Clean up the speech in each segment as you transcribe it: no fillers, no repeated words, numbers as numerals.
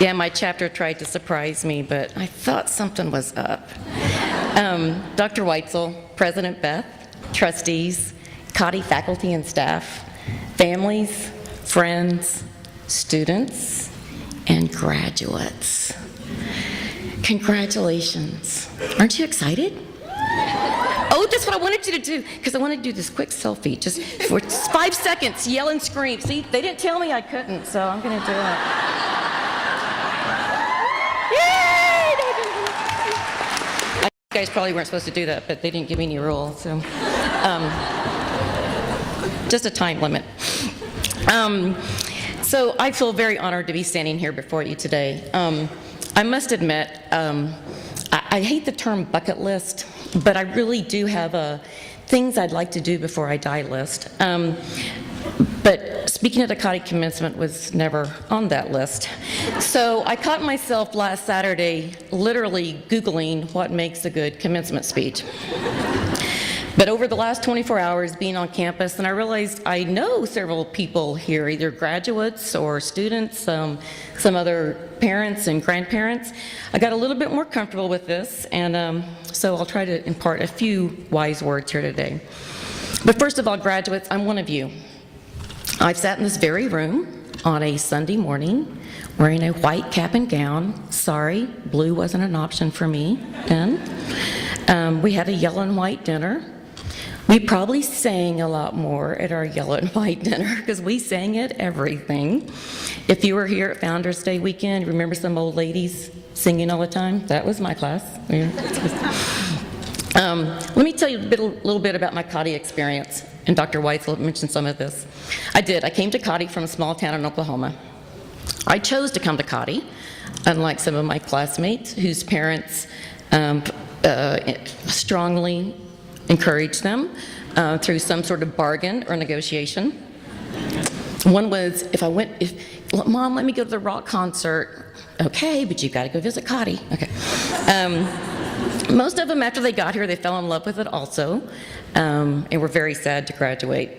Yeah, my chapter tried to surprise me, but I thought something was up. Dr. Weitzel, President Beth, trustees, Cottey faculty and staff, families, friends, students, and graduates. Congratulations. Aren't you excited? Oh, that's what I wanted you to do, because I wanted to do this quick selfie, just for 5 seconds, yell and scream. See, they didn't tell me I couldn't, so I'm going to do it. Yay! You guys probably weren't supposed to do that, but they didn't give me any rules, so. Just a time limit. So I feel very honored to be standing here before you today. I must admit, I hate the term bucket list, but I really do have a things I'd like to do before I die list. But speaking at a Cottey commencement was never on that list. So I caught myself last Saturday literally Googling what makes a good commencement speech. But over the last 24 hours being on campus, and I realized I know several people here, either graduates or students, some other parents and grandparents. I got a little bit more comfortable with this, and so I'll try to impart a few wise words here today. But first of all, graduates, I'm one of you. I've sat in this very room on a Sunday morning wearing a white cap and gown. Sorry, blue wasn't an option for me then. We had a yellow and white dinner. We probably sang a lot more at our yellow and white dinner because we sang at everything. If you were here at Founders Day weekend, remember some old ladies singing all the time? That was my class. Yeah. Let me tell you a little bit about my Cottey experience, and Dr. Weitzel mentioned some of this. I came to Cottey from a small town in Oklahoma. I chose to come to Cottey, unlike some of my classmates whose parents strongly encouraged them through some sort of bargain or negotiation. One was, Mom, let me go to the rock concert. Okay, but you've got to go visit Cottey. Okay. Most of them, after they got here, they fell in love with it also, and were very sad to graduate.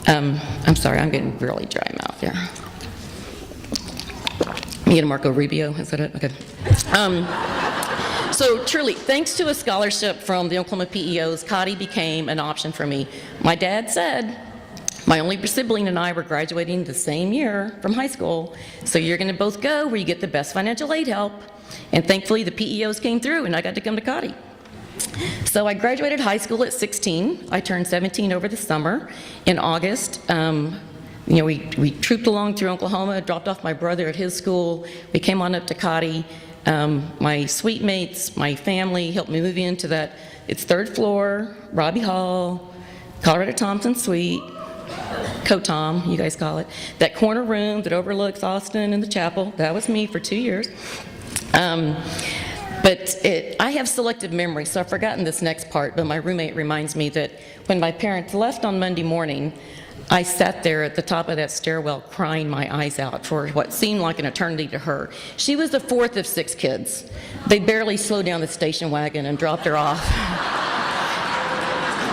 I'm sorry, I'm getting really dry mouth here. Me and Marco Rubio, is that it? Okay. So truly, thanks to a scholarship from the Oklahoma PEOs, Cottey became an option for me. My dad said, my only sibling and I were graduating the same year from high school, so you're going to both go where you get the best financial aid help. And thankfully, the PEOs came through, and I got to come to Cottey. So I graduated high school at 16. I turned 17 over the summer. In August, we trooped along through Oklahoma, dropped off my brother at his school. We came on up to Cottey. My suite mates, my family helped me move into that. It's third floor, Robbie Hall, Colorado Thompson Suite, Co-Tom, you guys call it. That corner room that overlooks Austin and the chapel. That was me for 2 years. But I have selective memory, so I've forgotten this next part, but my roommate reminds me that when my parents left on Monday morning, I sat there at the top of that stairwell crying my eyes out for what seemed like an eternity to her. She was the fourth of 6 kids. They barely slowed down the station wagon and dropped her off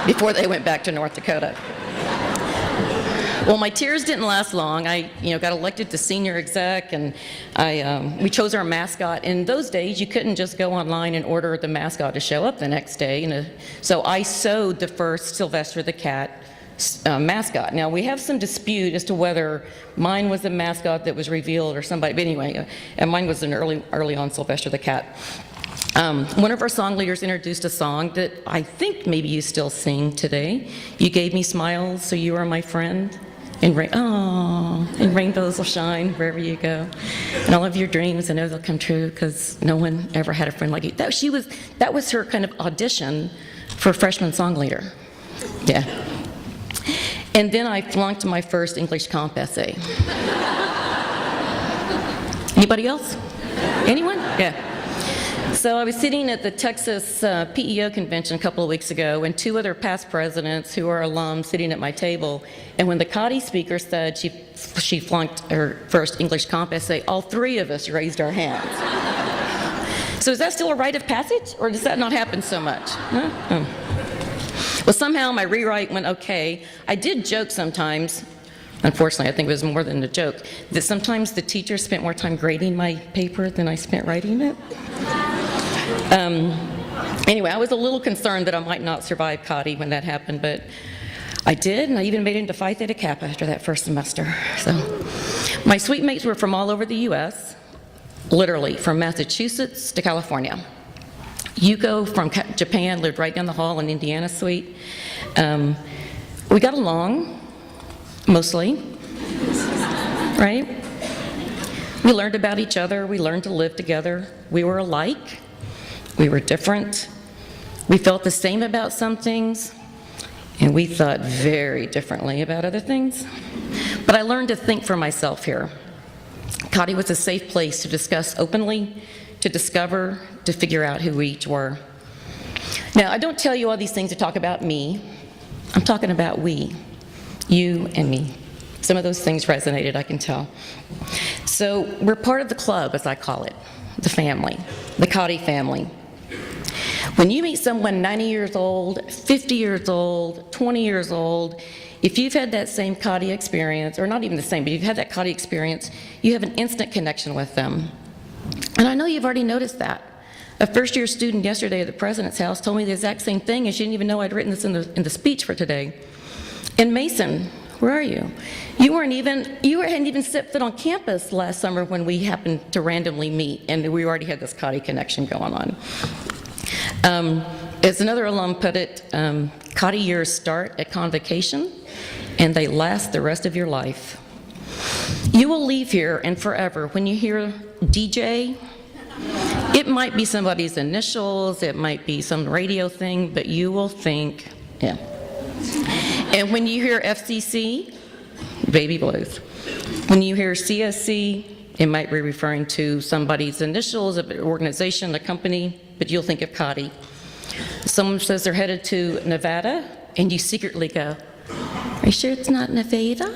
before they went back to North Dakota. Well, my tears didn't last long. I got elected to senior exec, and we chose our mascot. In those days, you couldn't just go online and order the mascot to show up the next day. So I sewed the first Sylvester the Cat mascot. Now, we have some dispute as to whether mine was the mascot that was revealed or somebody, but anyway, and mine was an early on Sylvester the Cat. One of our song leaders introduced a song that I think maybe you still sing today. You gave me smiles, so you are my friend. And rainbows will shine wherever you go. And all of your dreams, I know they'll come true because no one ever had a friend like you. That was her kind of audition for freshman song leader. Yeah. And then I flunked my first English comp essay. Anybody else? Anyone? Yeah. So I was sitting at the Texas PEO convention a couple of weeks ago, and 2 other past presidents who are alums sitting at my table, and when the Cottey speaker said she flunked her first English comp essay, all 3 of us raised our hands. So is that still a rite of passage, or does that not happen so much? Huh? Oh. Well, somehow my rewrite went okay. I did joke sometimes, unfortunately, I think it was more than a joke, that sometimes the teacher spent more time grading my paper than I spent writing it. Anyway, I was a little concerned that I might not survive Cotty when that happened, but I did, and I even made it into Phi Theta Kappa after that first semester. So, my suite mates were from all over the U.S., literally from Massachusetts to California. Yuko from Japan lived right down the hall in Indiana suite. We got along, mostly, right? We learned about each other. We learned to live together. We were alike. We were different. We felt the same about some things, and we thought very differently about other things. But I learned to think for myself here. Cotty was a safe place to discuss openly, to discover, to figure out who we each were. Now, I don't tell you all these things to talk about me. I'm talking about we, you and me. Some of those things resonated, I can tell. So we're part of the club, as I call it, the family, the Cotty family. When you meet someone 90 years old, 50 years old, 20 years old, if you've had that same Cotty experience, or not even the same, but you've had that Cotty experience, you have an instant connection with them. And I know you've already noticed that. A first-year student yesterday at the president's house told me the exact same thing, and she didn't even know I'd written this in the speech for today. And Mason, where are you? You hadn't even set foot on campus last summer when we happened to randomly meet, and we already had this Cotty connection going on. As another alum put it, Cotty years start at convocation, and they last the rest of your life. You will leave here and forever when you hear DJ. It might be somebody's initials, it might be some radio thing, but you will think, yeah. And when you hear FCC, baby blues. When you hear CSC, it might be referring to somebody's initials, an organization, a company, but you'll think of Cotty. Someone says they're headed to Nevada, and you secretly go, are you sure it's not Nevada?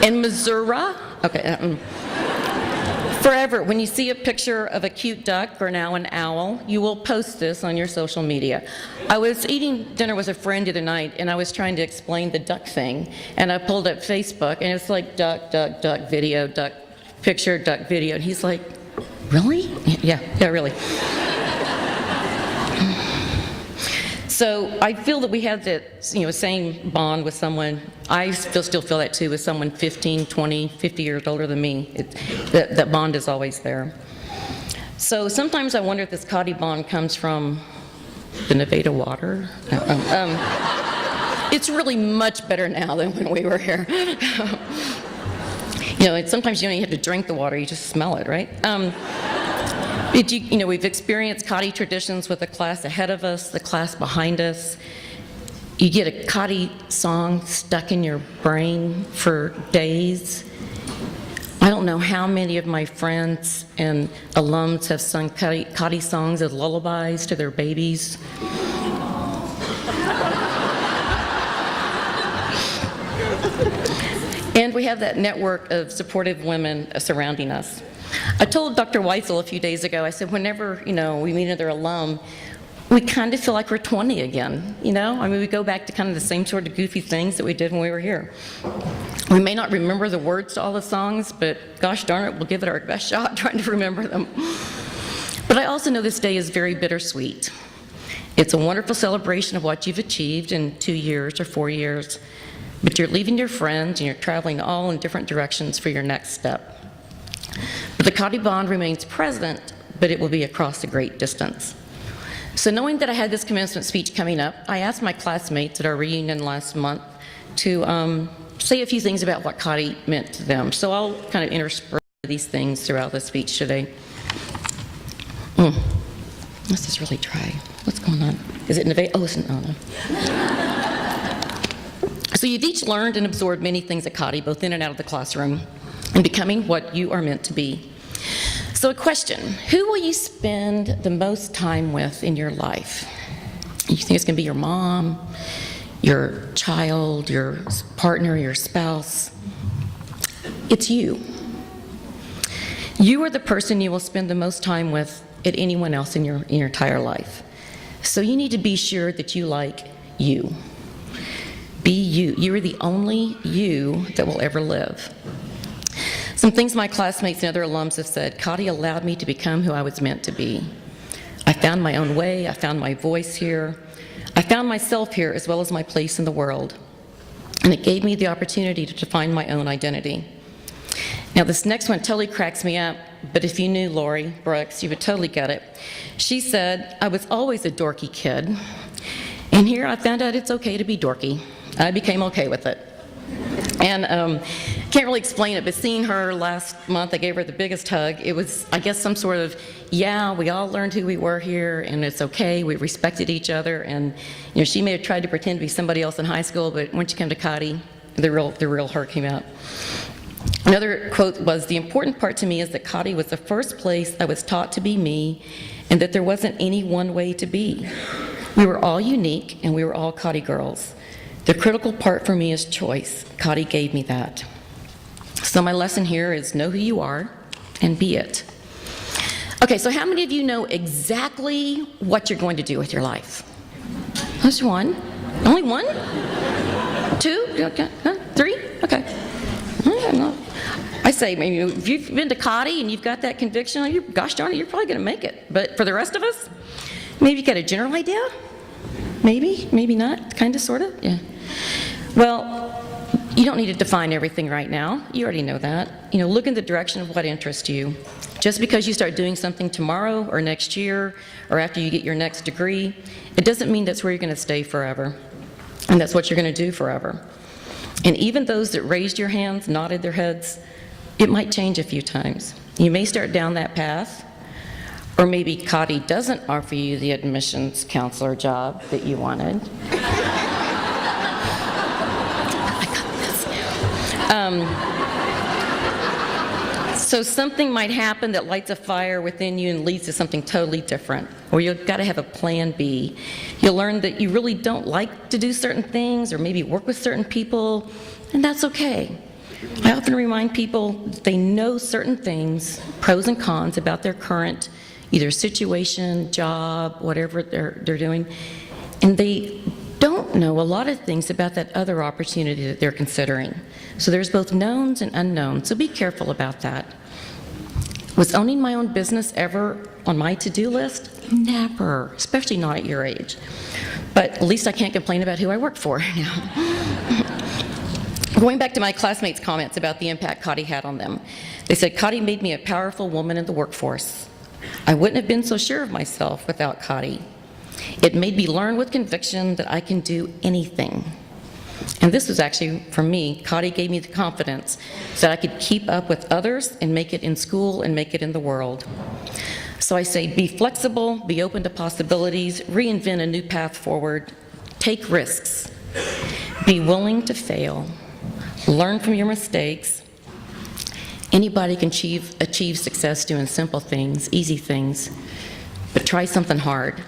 In Missouri, okay, forever, when you see a picture of a cute duck or now an owl, you will post this on your social media. I was eating dinner with a friend the other night, and I was trying to explain the duck thing, and I pulled up Facebook, and it's like duck, duck, duck, video, duck, picture, duck, video, and he's like, really? Yeah, really. So I feel that we have that, same bond with someone. I still feel that too with someone 15, 20, 50 years older than me. That bond is always there. So sometimes I wonder if this Cotty bond comes from the Nevada water. It's really much better now than when we were here. Sometimes you don't even have to drink the water, you just smell it, right? We've experienced Cotty traditions with the class ahead of us, the class behind us. You get a Cotty song stuck in your brain for days. I don't know how many of my friends and alums have sung Cotty songs as lullabies to their babies. And we have that network of supportive women surrounding us. I told Dr. Weitzel a few days ago, I said, whenever, we meet another alum, we kind of feel like we're 20 again, we go back to kind of the same sort of goofy things that we did when we were here. We may not remember the words to all the songs, but gosh darn it, we'll give it our best shot trying to remember them. But I also know this day is very bittersweet. It's a wonderful celebration of what you've achieved in 2 years or 4 years, but you're leaving your friends and you're traveling all in different directions for your next step. But the Cotty bond remains present, but it will be across a great distance. So knowing that I had this commencement speech coming up, I asked my classmates at our reunion last month to say a few things about what Cotty meant to them. So I'll kind of intersperse these things throughout the speech today. This is really dry. What's going on? Is it Nevada? Oh, listen, oh no. So you've each learned and absorbed many things at Cotty, both in and out of the classroom, and becoming what you are meant to be. So a question, who will you spend the most time with in your life? You think it's gonna be your mom, your child, your partner, your spouse? It's you. You are the person you will spend the most time with at anyone else in your entire life. So you need to be sure that you like you. Be you. You are the only you that will ever live. Some things my classmates and other alums have said, Kati allowed me to become who I was meant to be. I found my own way, I found my voice here, I found myself here as well as my place in the world. And it gave me the opportunity to define my own identity. Now this next one totally cracks me up, but if you knew Lori Brooks, you would totally get it. She said, I was always a dorky kid, and here I found out it's okay to be dorky. I became okay with it. And can't really explain it, but seeing her last month, I gave her the biggest hug. It was, I guess, some sort of, yeah, we all learned who we were here, and it's okay. We respected each other, and she may have tried to pretend to be somebody else in high school, but once you come to Kati, the real her came out. Another quote was, the important part to me is that Kati was the first place I was taught to be me, and that there wasn't any one way to be. We were all unique, and we were all Kati girls. The critical part for me is choice. Kati gave me that. So my lesson here is know who you are and be it. Okay, so how many of you know exactly what you're going to do with your life? Just one? Only one? Two? Okay. Three? Okay. I say, maybe if you've been to Kati and you've got that conviction, gosh darn it, you're probably going to make it. But for the rest of us, maybe you got a general idea? Maybe, maybe not, kind of, sort of, yeah. Well, you don't need to define everything right now. You already know that. Look in the direction of what interests you. Just because you start doing something tomorrow or next year or after you get your next degree, it doesn't mean that's where you're going to stay forever. And that's what you're going to do forever. And even those that raised your hands, nodded their heads, it might change a few times. You may start down that path, or maybe Kati doesn't offer you the admissions counselor job that you wanted. So something might happen that lights a fire within you and leads to something totally different. Or you've got to have a plan B. You'll learn that you really don't like to do certain things or maybe work with certain people, and that's okay. I often remind people that they know certain things, pros and cons, about their current either situation, job, whatever they're doing, and they don't know a lot of things about that other opportunity that they're considering. So there's both knowns and unknowns, so be careful about that. Was owning my own business ever on my to-do list? Never, especially not at your age. But at least I can't complain about who I work for now. Going back to my classmates' comments about the impact Kati had on them, they said, Kati made me a powerful woman in the workforce. I wouldn't have been so sure of myself without Kati. It made me learn with conviction that I can do anything. And this was actually, for me, Kati gave me the confidence that I could keep up with others and make it in school and make it in the world. So I say, be flexible, be open to possibilities, reinvent a new path forward, take risks, be willing to fail, learn from your mistakes. Anybody can achieve success doing simple things, easy things, but try something hard.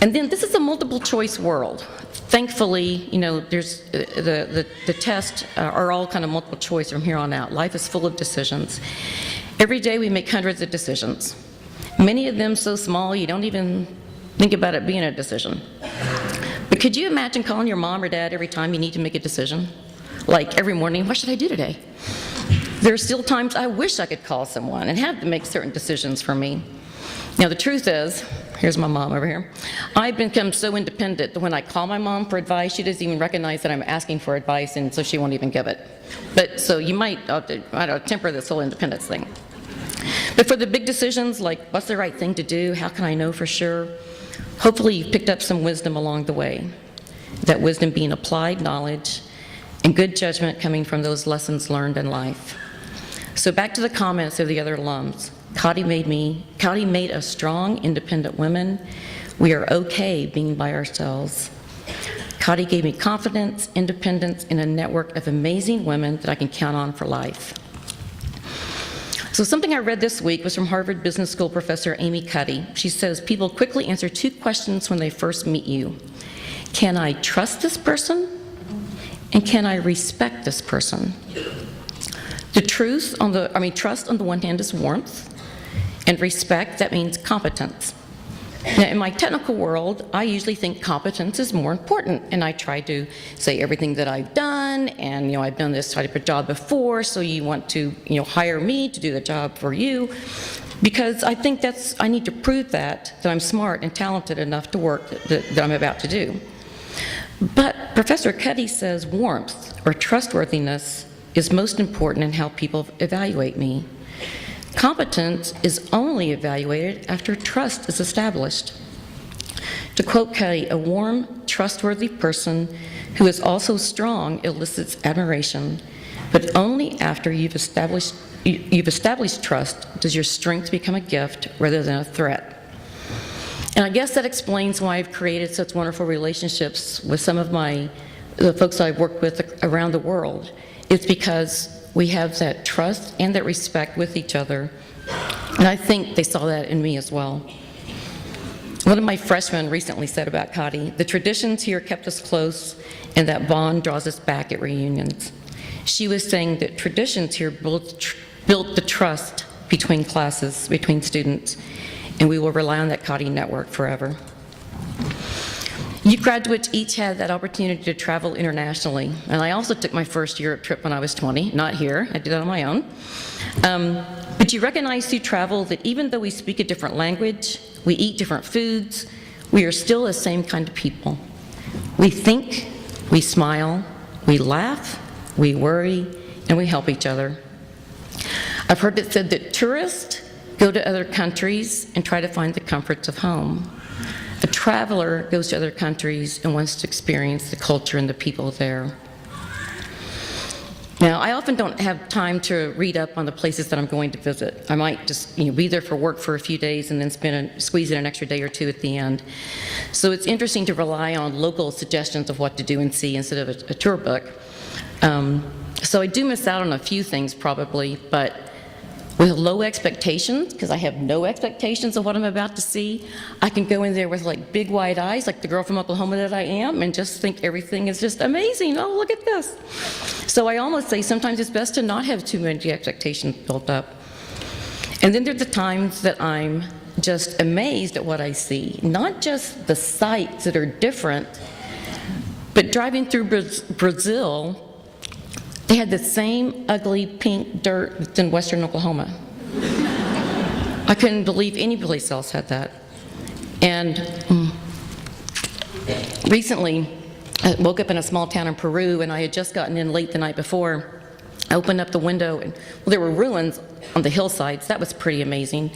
And then this is a multiple choice world. Thankfully, there's the tests are all kind of multiple choice from here on out. Life is full of decisions. Every day we make hundreds of decisions. Many of them so small you don't even think about it being a decision. But could you imagine calling your mom or dad every time you need to make a decision? Like every morning, what should I do today? There are still times I wish I could call someone and have them make certain decisions for me. Now the truth is, here's my mom over here, I've become so independent that when I call my mom for advice, she doesn't even recognize that I'm asking for advice, and so she won't even give it. But so you might temper this whole independence thing. But for the big decisions, like what's the right thing to do, how can I know for sure, hopefully you've picked up some wisdom along the way. That wisdom being applied knowledge and good judgment coming from those lessons learned in life. So back to the comments of the other alums. Kati made us strong, independent women. We are okay being by ourselves. Kati gave me confidence, independence, and a network of amazing women that I can count on for life. So something I read this week was from Harvard Business School professor Amy Cuddy. She says, people quickly answer two questions when they first meet you. Can I trust this person? And can I respect this person? Trust on the one hand is warmth, and respect, that means competence. Now, in my technical world, I usually think competence is more important, and I try to say everything that I've done, and I've done this type of job before, so you want to hire me to do the job for you, because I think I need to prove that I'm smart and talented enough to work that I'm about to do. But Professor Cuddy says warmth or trustworthiness is most important in how people evaluate me. Competence is only evaluated after trust is established. To quote Cuddy, a warm, trustworthy person who is also strong elicits admiration, but only after you've established trust does your strength become a gift rather than a threat. And I guess that explains why I've created such wonderful relationships with some of the folks I've worked with around the world. It's because we have that trust and that respect with each other. And I think they saw that in me as well. One of my freshmen recently said about Cotty, the traditions here kept us close, and that bond draws us back at reunions. She was saying that traditions here built the trust between classes, between students, and we will rely on that Cotty network forever. You graduates each had that opportunity to travel internationally, and I also took my first Europe trip when I was 20, not here, I did that on my own. But you recognize through travel that even though we speak a different language, we eat different foods, we are still the same kind of people. We think, we smile, we laugh, we worry, and we help each other. I've heard it said that tourists go to other countries and try to find the comforts of home. A traveler goes to other countries and wants to experience the culture and the people there. Now, I often don't have time to read up on the places that I'm going to visit. I might just be there for work for a few days and then squeeze in an extra day or two at the end. So it's interesting to rely on local suggestions of what to do and see instead of a tour book. So I do miss out on a few things probably, but with low expectations, because I have no expectations of what I'm about to see, I can go in there with like big wide eyes, like the girl from Oklahoma that I am, and just think everything is just amazing. Oh, look at this. So I almost say sometimes it's best to not have too many expectations built up. And then there's the times that I'm just amazed at what I see. Not just the sights that are different, but driving through Brazil, they had the same ugly pink dirt that's in western Oklahoma. I couldn't believe any place else had that. And recently, I woke up in a small town in Peru, and I had just gotten in late the night before. I opened up the window, and there were ruins on the hillsides. That was pretty amazing.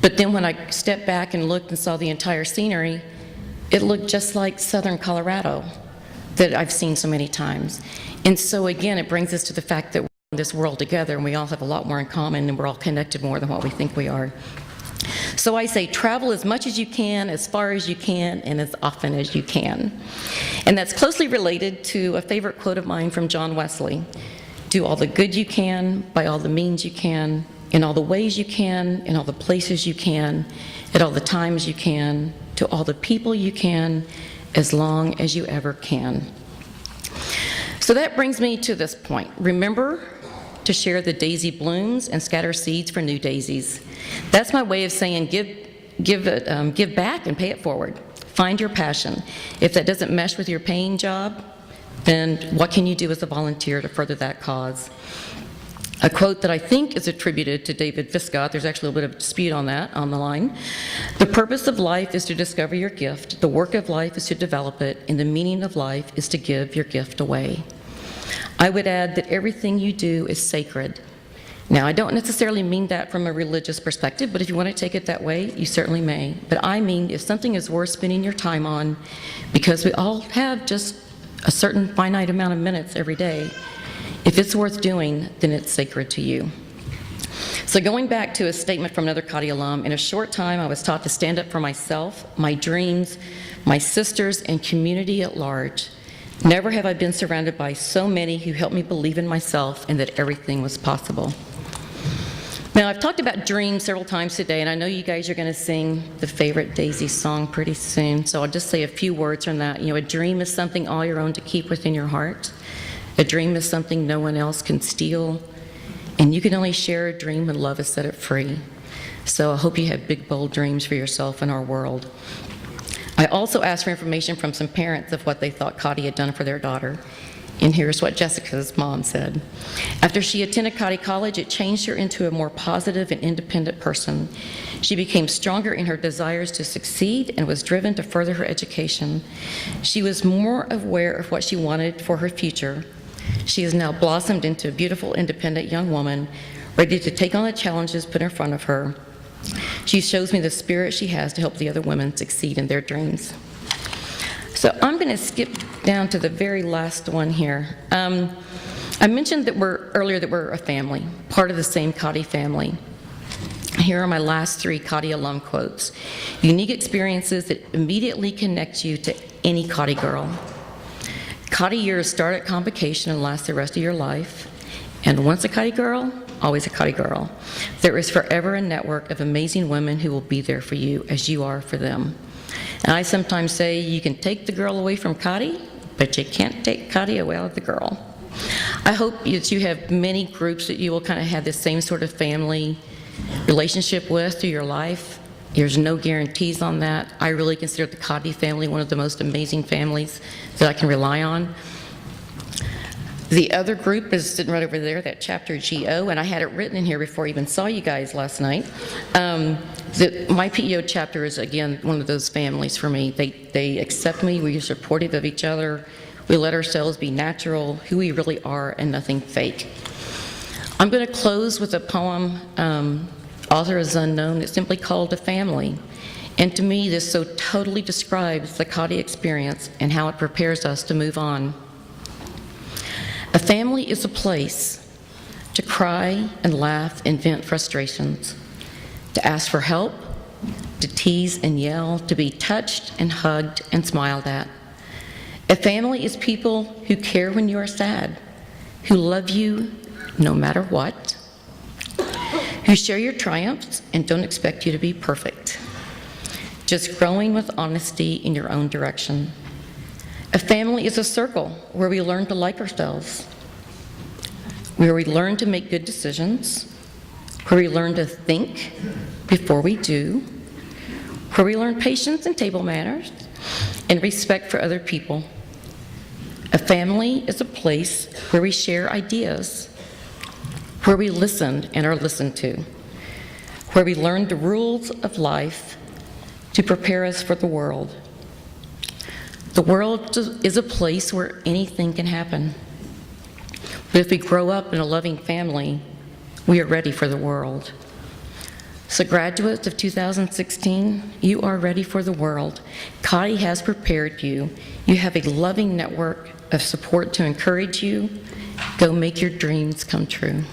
But then when I stepped back and looked and saw the entire scenery, it looked just like southern Colorado that I've seen so many times. And so again, it brings us to the fact that we're in this world together and we all have a lot more in common and we're all connected more than what we think we are. So I say travel as much as you can, as far as you can, and as often as you can. And that's closely related to a favorite quote of mine from John Wesley. Do all the good you can, by all the means you can, in all the ways you can, in all the places you can, at all the times you can, to all the people you can, as long as you ever can. So that brings me to this point. Remember to share the daisy blooms and scatter seeds for new daisies. That's my way of saying give back and pay it forward. Find your passion. If that doesn't mesh with your paying job, then what can you do as a volunteer to further that cause? A quote that I think is attributed to David Viscott, there's actually a little bit of dispute on that on the line. The purpose of life is to discover your gift, the work of life is to develop it, and the meaning of life is to give your gift away. I would add that everything you do is sacred. Now, I don't necessarily mean that from a religious perspective, but if you want to take it that way, you certainly may. But I mean, if something is worth spending your time on, because we all have just a certain finite amount of minutes every day, if it's worth doing, then it's sacred to you. So going back to a statement from another Cotty alum, in a short time I was taught to stand up for myself, my dreams, my sisters, and community at large. Never have I been surrounded by so many who helped me believe in myself and that everything was possible. Now, I've talked about dreams several times today, and I know you guys are going to sing the favorite Daisy song pretty soon, so I'll just say a few words on that. You know, a dream is something all your own to keep within your heart. A dream is something no one else can steal, and you can only share a dream when love has set it free. So I hope you have big, bold dreams for yourself and our world. I also asked for information from some parents of what they thought Cotty had done for their daughter. And here's what Jessica's mom said. After she attended Cotty College, it changed her into a more positive and independent person. She became stronger in her desires to succeed and was driven to further her education. She was more aware of what she wanted for her future. She has now blossomed into a beautiful, independent young woman, ready to take on the challenges put in front of her. She shows me the spirit she has to help the other women succeed in their dreams. So I'm going to skip down to the very last one here. I mentioned that earlier that we're a family, part of the same Cotty family. Here are my last 3 Cotty alum quotes. Unique experiences that immediately connect you to any Cotty girl. Cotty years start at convocation and last the rest of your life. And once a Cotty girl, always a Cotty girl. There is forever a network of amazing women who will be there for you as you are for them. And I sometimes say you can take the girl away from Cotty, but you can't take Cotty away with the girl. I hope that you have many groups that you will kind of have the same sort of family relationship with through your life. There's no guarantees on that. I really consider the Cotty family one of the most amazing families that I can rely on. The other group is sitting right over there, that chapter GO, and I had it written in here before I even saw you guys last night. My PEO chapter is, again, one of those families for me. They accept me, we're supportive of each other, we let ourselves be natural, who we really are, and nothing fake. I'm going to close with a poem, author is unknown, it's simply called A Family. And to me, this so totally describes the Cotty experience and how it prepares us to move on. A family is a place to cry and laugh and vent frustrations, to ask for help, to tease and yell, to be touched and hugged and smiled at. A family is people who care when you are sad, who love you no matter what, who share your triumphs and don't expect you to be perfect, just growing with honesty in your own direction. A family is a circle where we learn to like ourselves, where we learn to make good decisions, where we learn to think before we do, where we learn patience and table manners, and respect for other people. A family is a place where we share ideas, where we listen and are listened to, where we learn the rules of life to prepare us for the world. The world is a place where anything can happen. But if we grow up in a loving family, we are ready for the world. So graduates of 2016, you are ready for the world. Cotty has prepared you. You have a loving network of support to encourage you. Go make your dreams come true.